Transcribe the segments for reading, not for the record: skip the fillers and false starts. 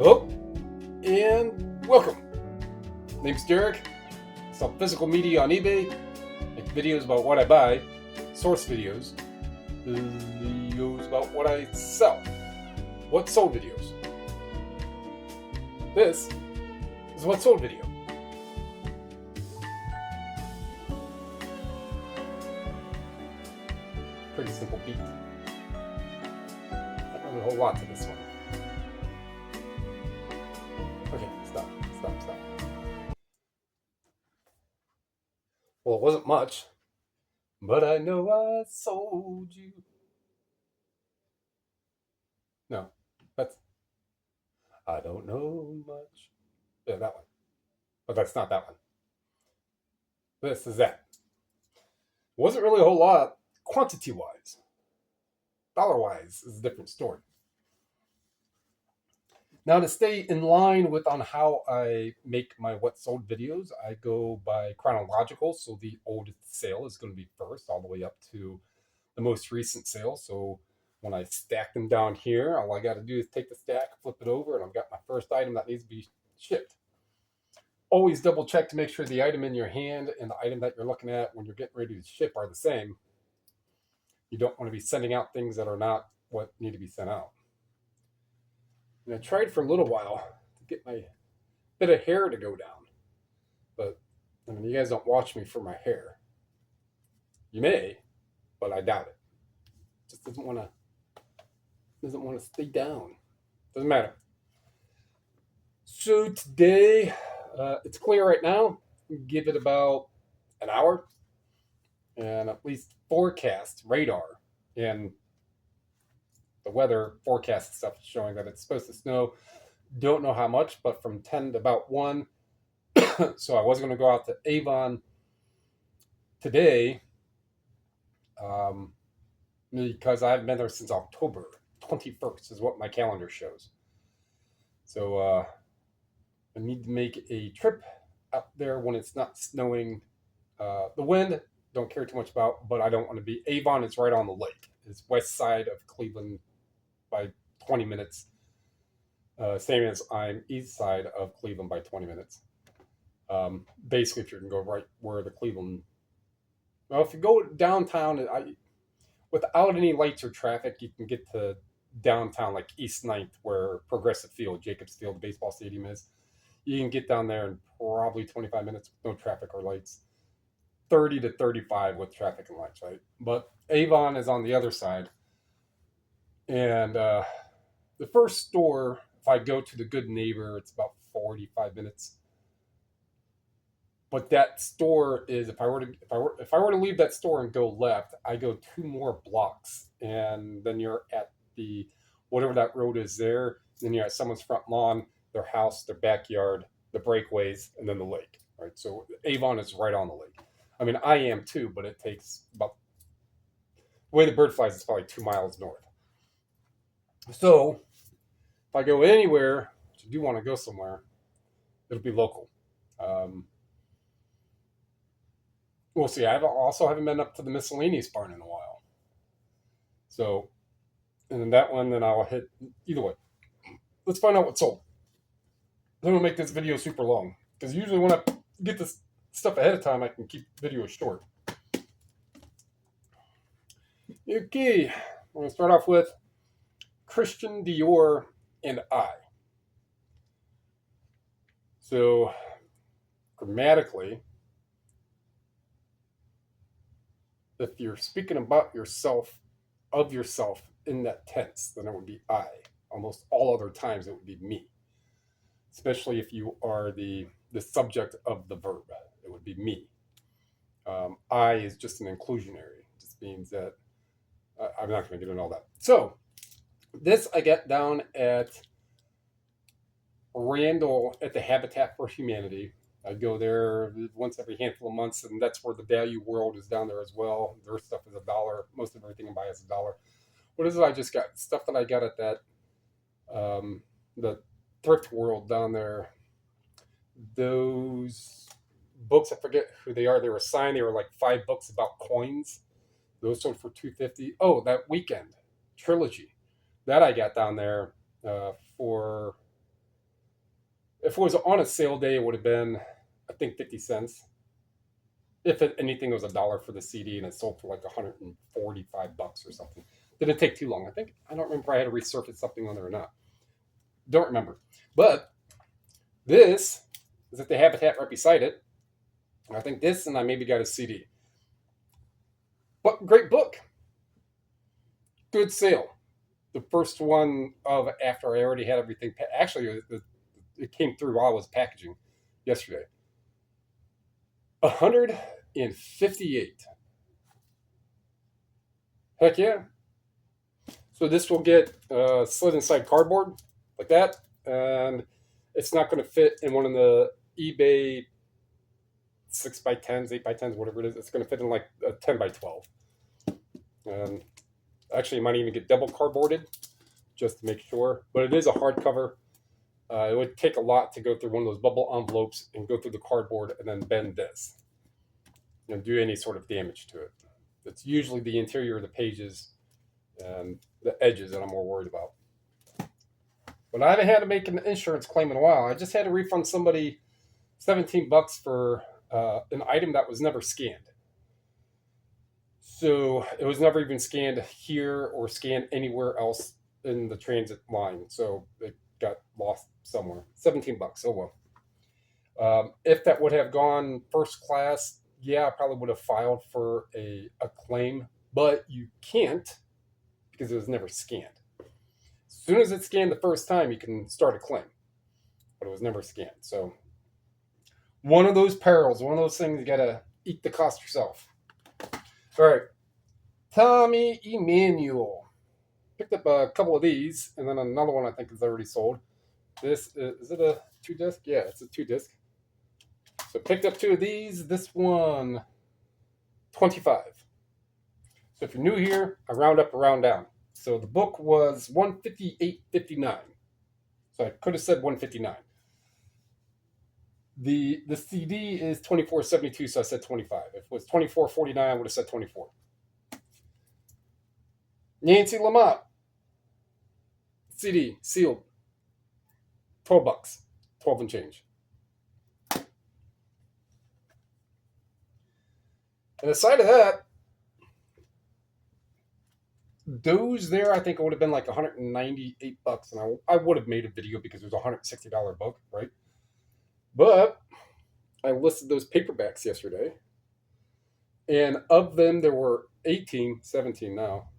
Hello and welcome. Name's Derek. Sell physical media on eBay. Make videos about what I buy. Source videos. Videos about what I sell. What sold videos. This is what sold video. Pretty simple beat. Not really a whole lot to this one. Okay, stop. Well, it wasn't much, but I know I sold you. No, that's I don't know much. Yeah, that one. But that's not that one. This is that. Wasn't really a whole lot quantity wise. Dollar wise is a different story. Now, to stay in line with on how I make my what sold videos, I go by chronological. So the oldest sale is going to be first, all the way up to the most recent sale. So when I stack them down here, all I got to do is take the stack, flip it over, and I've got my first item that needs to be shipped. Always double check to make sure the item in your hand and the item that you're looking at when you're getting ready to ship are the same. You don't want to be sending out things that are not what need to be sent out. And I tried for a little while to get my bit of hair to go down, but I mean, you guys don't watch me for my hair. You may, but I doubt it. Just doesn't want to stay down. Doesn't matter. So today, it's clear right now. Give it about an hour, and at least forecast radar and the weather forecast stuff is showing that it's supposed to snow. Don't know how much, but from 10 to about 1. So I was going to go out to Avon today because I haven't been there since October 21st is what my calendar shows. So I need to make a trip out there when it's not snowing. The wind, don't care too much about, but I don't want to be. Avon is right on the lake. It's west side of Cleveland by 20 minutes. Same as I'm east side of Cleveland by 20 minutes. Basically, if you can go right where the Cleveland. Well, if you go downtown, without any lights or traffic, you can get to downtown, like East 9th, where Progressive Field, Jacobs Field, the baseball stadium is. You can get down there in probably 25 minutes with no traffic or lights. 30 to 35 with traffic and lights, right? But Avon is on the other side. And the first store, if I go to the Good Neighbor, it's about 45 minutes. But that store is if I were to leave that store and go left, I go 2 more blocks, and then you're at the whatever that road is there. Then you're at someone's front lawn, their house, their backyard, the breakaways, and then the lake. Right. So Avon is right on the lake. I mean, I am too, but it takes about the way the bird flies is probably 2 miles north. So if I go anywhere, which I do want to go somewhere, it'll be local. We'll see. I also haven't been up to the miscellaneous barn in a while. So, and then that one, then I'll hit either way. Let's find out what's sold. Then we'll make this video super long. Because usually when I get this stuff ahead of time, I can keep videos short. Okay, we're going to start off with Christian Dior and I. So, grammatically, if you're speaking about yourself, of yourself in that tense, then it would be I. Almost all other times it would be me. Especially if you are the subject of the verb, it would be me. I is just an inclusionary. It just means that I'm not going to get into all that. So, this I get down at Randall at the Habitat for Humanity. I go there once every handful of months, and that's where the Value World is down there as well. Their stuff is $1. Most of everything I buy is $1. What is it I just got? Stuff that I got at that the Thrift World down there. Those books, I forget who they are. They were signed. They were like 5 books about coins. Those sold for $250. Oh, that Weekend trilogy that I got down there for If it was on a sale day, it would have been, I think, 50 cents. If anything, it was $1 for the CD, and it sold for like 145 bucks or something. Didn't take too long. I don't remember if I had to resurface something on there or not. Don't remember. But this is at the Habitat right beside it. And I think this, and I maybe got a CD. But great book. Good sale. The first one of after I already had everything. Actually, it came through while I was packaging yesterday. 158. Heck yeah. So this will get slid inside cardboard like that, and it's not going to fit in one of the eBay 6x10s, 8x10s, whatever it is. It's going to fit in like a 10x12. And actually, you might even get double cardboarded just to make sure. But it is a hardcover. It would take a lot to go through one of those bubble envelopes and go through the cardboard and then bend this and do any sort of damage to it. It's usually the interior of the pages and the edges that I'm more worried about. But I haven't had to make an insurance claim in a while. I just had to refund somebody 17 bucks for an item that was never scanned. So it was never even scanned here or scanned anywhere else in the transit line. So it got lost somewhere. 17 bucks. Oh well. If that would have gone first class, yeah, I probably would have filed for a claim, but you can't because it was never scanned. As soon as it's scanned the first time, you can start a claim, but it was never scanned. So one of those perils, one of those things you gotta eat the cost yourself. All right, Tommy Emmanuel picked up a couple of these, and then another one I think is already sold. This is it a 2-disc? Yeah, it's a 2-disc. So picked up 2 of these. This one, 25. So if you're new here, I round up or round down. So the book was 158.59. So I could have said 159. The CD is 24.72, so I said 25. If it was 24.49, I would have said 24. Nancy Lamont, CD sealed, 12 bucks, 12 and change. And aside of that, those there, I think it would have been like 198 bucks, and I would have made a video because it was a $160 book, right? But I listed those paperbacks yesterday, and of them, there were 17 now,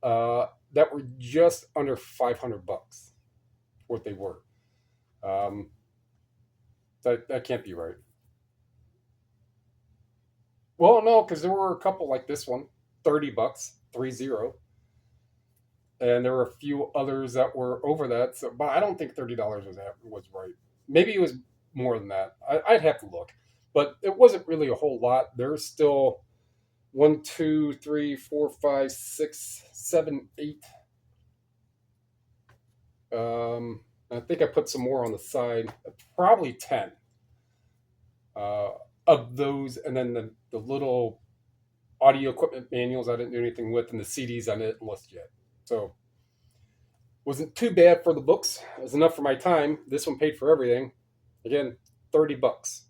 that were just under 500 bucks, what they were. That can't be right. Well, no, because there were a couple like this one, 30 bucks, 30. And there were a few others that were over that. So, but I don't think $30 was right. Maybe it was more than that. I'd have to look. But it wasn't really a whole lot. There's still 1, 2, 3, 4, 5, 6, 7, 8. I think I put some more on the side. Probably 10 of those. And then the little audio equipment manuals I didn't do anything with, and the CDs I didn't list yet. So wasn't too bad for the books. It was enough for my time. This one paid for everything. Again, 30 bucks.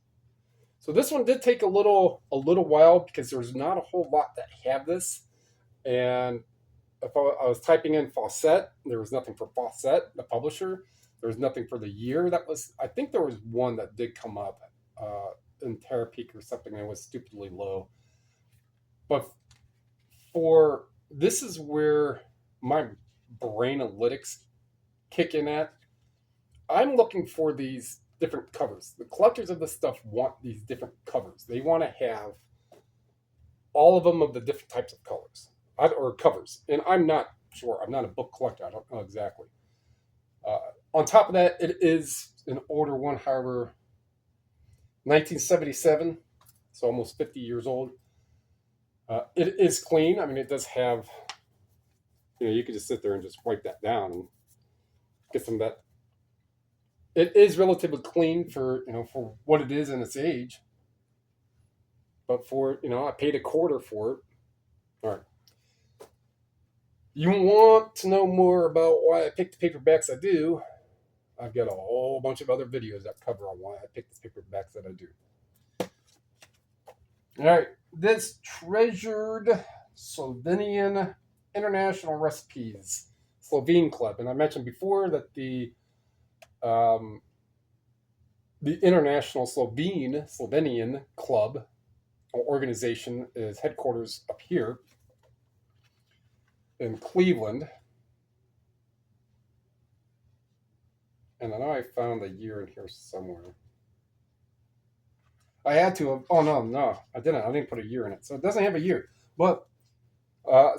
So this one did take a little while because there's not a whole lot that have this. And if I was typing in Fawcett, there was nothing for Fawcett, the publisher. There was nothing for the year. I think there was one that did come up in Terapeak or something that was stupidly low. But this is where my brain analytics kick in at. I'm looking for these different covers. The collectors of this stuff want these different covers. They want to have all of them of the different types of colors or covers. And I'm not sure. I'm not a book collector. I don't know exactly. On top of that, it is an older one, however, 1977, so almost 50 years old. It is clean. I mean, it does have, you could just sit there and just wipe that down and get some of that. It is relatively clean for what it is in its age. But I paid $0.25 for it. All right. You want to know more about why I picked the paperbacks I do? I've got a whole bunch of other videos that cover on why I pick the paperbacks that I do. All right, this treasured Slovenian international recipes Slovene Club, and I mentioned before that um, the International Slovenian Club or organization is headquarters up here in Cleveland. And I know I found the year in here somewhere. I had to have. Oh no, I didn't. I didn't put a year in it, so it doesn't have a year. But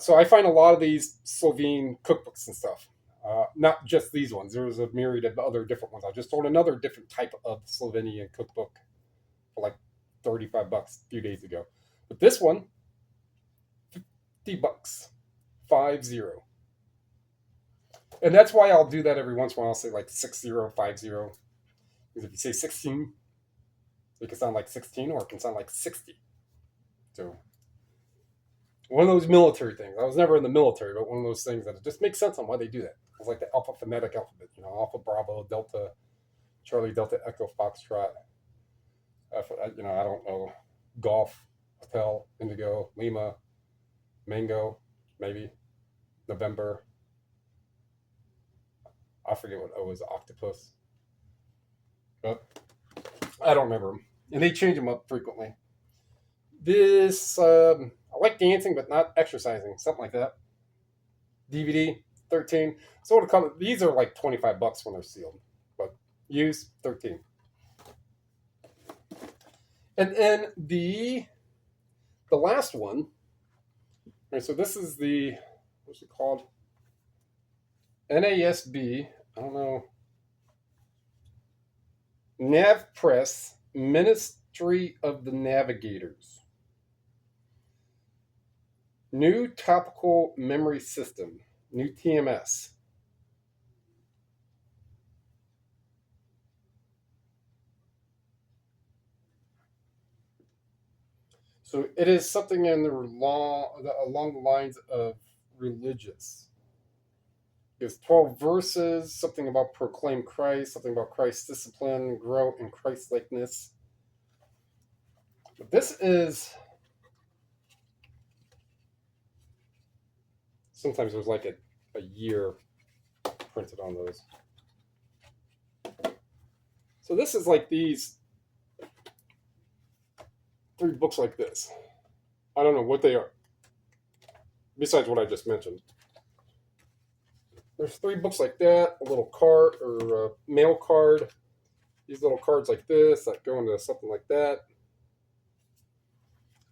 so I find a lot of these Slovene cookbooks and stuff. Not just these ones. There was a myriad of other different ones. I just sold another different type of Slovenian cookbook for like $35 a few days ago. But this one, $50, 50. And that's why I'll do that every once in a while. I'll say like 6050. Because if you say 16, it can sound like 16 or it can sound like 60. So one of those military things. I was never in the military, but one of those things that it just makes sense on why they do that. It's like the alphabetic alphabet, Alpha, Bravo, Delta, Charlie, Delta, Echo, Foxtrot. I don't know. Golf, Hotel, Indigo, Lima, Mango, maybe, November. I forget what O is, octopus. But I don't remember them. And they change them up frequently. This, I like dancing, but not exercising. Something like that. DVD, 13. So what it comes, these are like $25 when they're sealed. But used, 13. And then the last one. Right, so this is what's it called? NASB. I don't know. Nav Press, Ministry of the Navigators. New Topical Memory System. New TMS. So it is something along the lines of religious. It's 12 verses, something about proclaim Christ, something about Christ's discipline, grow in Christ likeness. But this is, sometimes there's like a year printed on those. So this is like these 3 books like this. I don't know what they are, besides what I just mentioned. There's 3 books like that, a little card or a mail card. These little cards like this that go into something like that.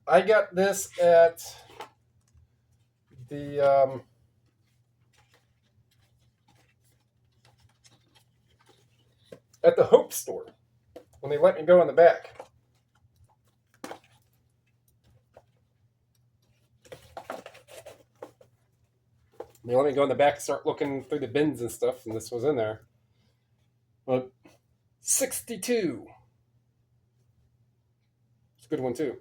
I got this at the Hope store when they let me go in the back. They let me go in the back and start looking through the bins and stuff, and this was in there. But 62. It's a good one too.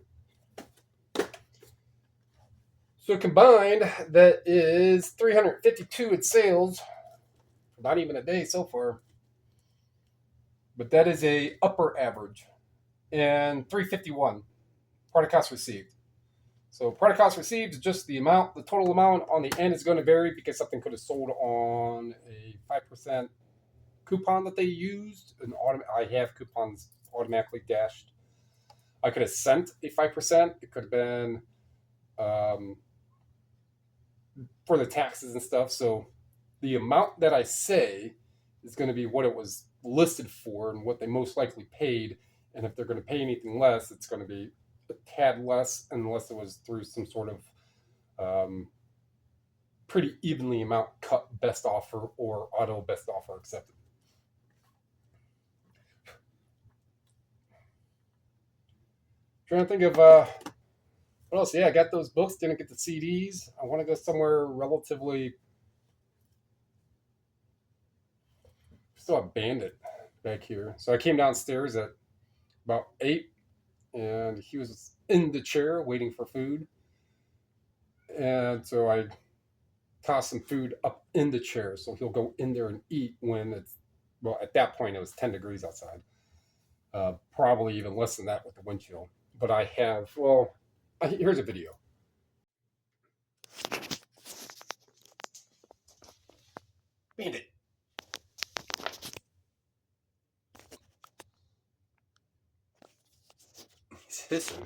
So combined, that is 352 in sales. Not even a day so far. But that is a upper average. And 351 product cost received. So product cost received is just the amount. The total amount on the end is going to vary because something could have sold on a 5% coupon that they used. I have coupons automatically dashed. I could have sent a 5%. It could have been for the taxes and stuff. So the amount that I say is going to be what it was listed for and what they most likely paid. And if they're going to pay anything less, it's going to be a tad less, unless it was through some sort of pretty evenly amount cut best offer or auto best offer accepted. Trying to think of what else. Yeah, I got those books, didn't get the CDs. I want to go somewhere relatively still have Bandit back here. So I came downstairs at about 8, and he was in the chair waiting for food. And so I tossed some food up in the chair so he'll go in there and eat when well, at that point, it was 10 degrees outside. Probably even less than that with the wind chill. But I have, well, here's a video. Bandit. He's hissing.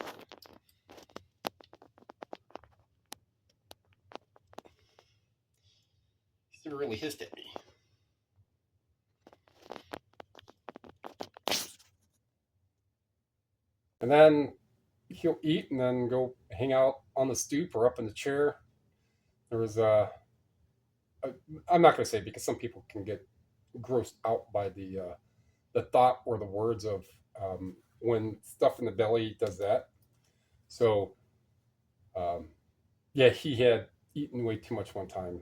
He really hissed at me. And then he'll eat and then go hang out on the stoop or up in the chair. There was I'm not going to say because some people can get grossed out by the thought or the words of when stuff in the belly does that. So um, yeah, he had eaten way too much one time,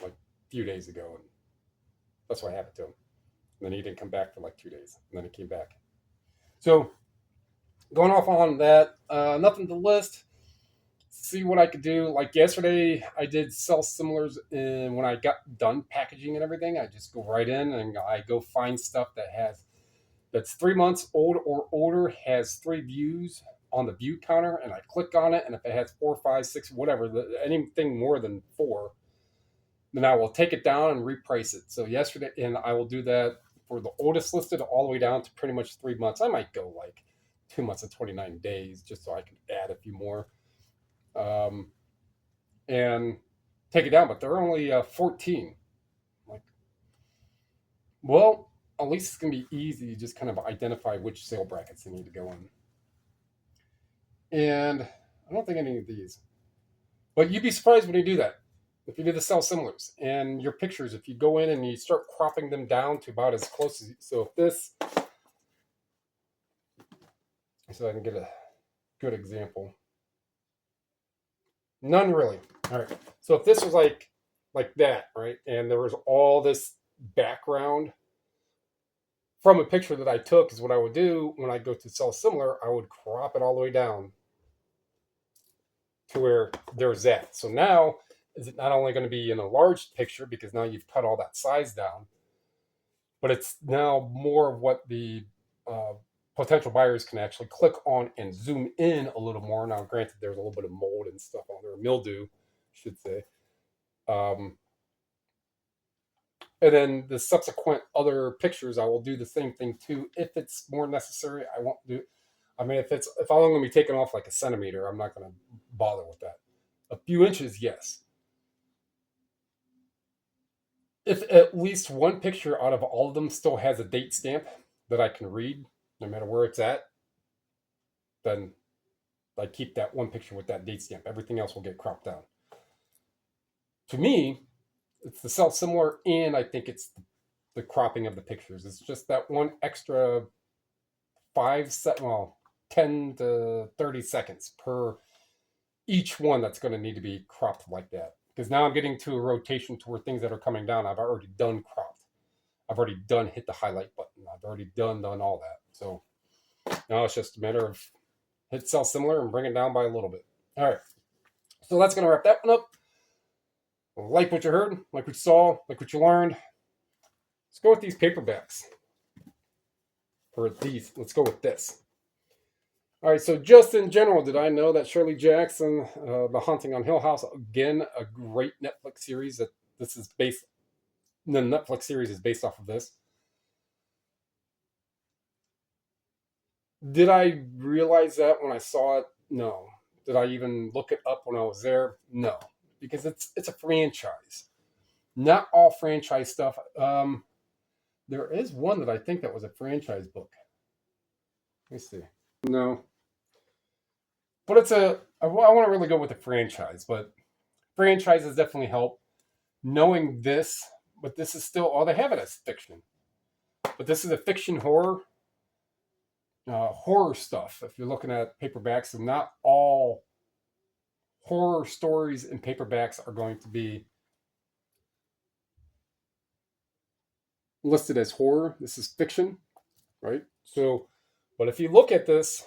like a few days ago, and that's what happened to him. And then he didn't come back for like 2 days, and then he came back. So going off on that, nothing to list. See what I could do. Like yesterday, I did sell similars, and when I got done packaging and everything, I just go right in and I go find stuff that's 3 months old or older, has 3 views on the view counter, and I click on it, and if it has 4, 5, 6, whatever, anything more than 4, then I will take it down and reprice it. So yesterday, and I will do that for the oldest listed all the way down to pretty much 3 months. I might go like 2 months and 29 days just so I can add a few more. And take it down, but they're only 14. Like, well, at least it's going to be easy to just kind of identify which sale brackets they need to go in. And I don't think any of these, but you'd be surprised when you do that. If you do the sell similars and your pictures, if you go in and you start cropping them down to about as close as, so if this, so I can get a good example. None really. All right. So if this was like that, right, and there was all this background from a picture that I took, is what I would do when I go to sell similar. I would crop it all the way down to where there's that. So now is it not only going to be in a large picture because now you've cut all that size down, but it's now more of what the potential buyers can actually click on and zoom in a little more. Now, granted, there's a little bit of mold and stuff on there, mildew, I should say. And then the subsequent other pictures, I will do the same thing too. If it's more necessary, I won't do. I mean, if I'm only going to be taking off like a centimeter, I'm not going to bother with that. A few inches, yes. If at least one picture out of all of them still has a date stamp that I can read, no matter where it's at, then I keep that one picture with that date stamp. Everything else will get cropped down. To me, it's the sell similar, and I think it's the cropping of the pictures. It's just that one extra 10 to 30 seconds per each one that's going to need to be cropped like that. Because now I'm getting to a rotation to where things that are coming down, I've already done cropped. I've already done hit the highlight button. I've already done all that. So now it's just a matter of hit sell similar and bring it down by a little bit. All right. So that's going to wrap that one up. Like what you heard, like what you saw, like what you learned. Let's go with these paperbacks. For these, let's go with this. All right, so just in general, did I know that Shirley Jackson, The Haunting on Hill House, again, a great Netflix series that this is based, the Netflix series is based off of this. Did I realize that when I saw it? No. Did I even look it up when I was there? No, because it's a franchise. Not all franchise stuff. There is one that I think that was a franchise book. Let me see. No, but I want to really go with the franchise, but franchises definitely help. Knowing this, but this is still, they have it as fiction, but this is a fiction horror stuff. If you're looking at paperbacks, and not all horror stories in paperbacks are going to be listed as horror. This is fiction, right? So, but if you look at this,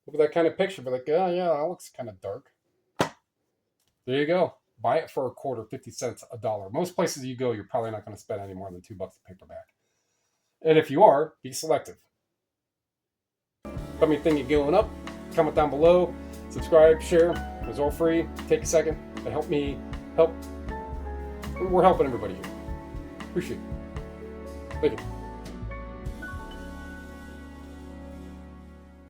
look at that kind of picture, be like, oh yeah, that looks kind of dark. There you go. Buy it for a quarter, 50 cents, $1. Most places you go, you're probably not going to spend any more than $2 a paperback. And if you are, be selective. Let me think it going up. Comment down below. Subscribe, share. It's all free. Take a second to help me help. We're helping everybody here. Appreciate it. Thank you.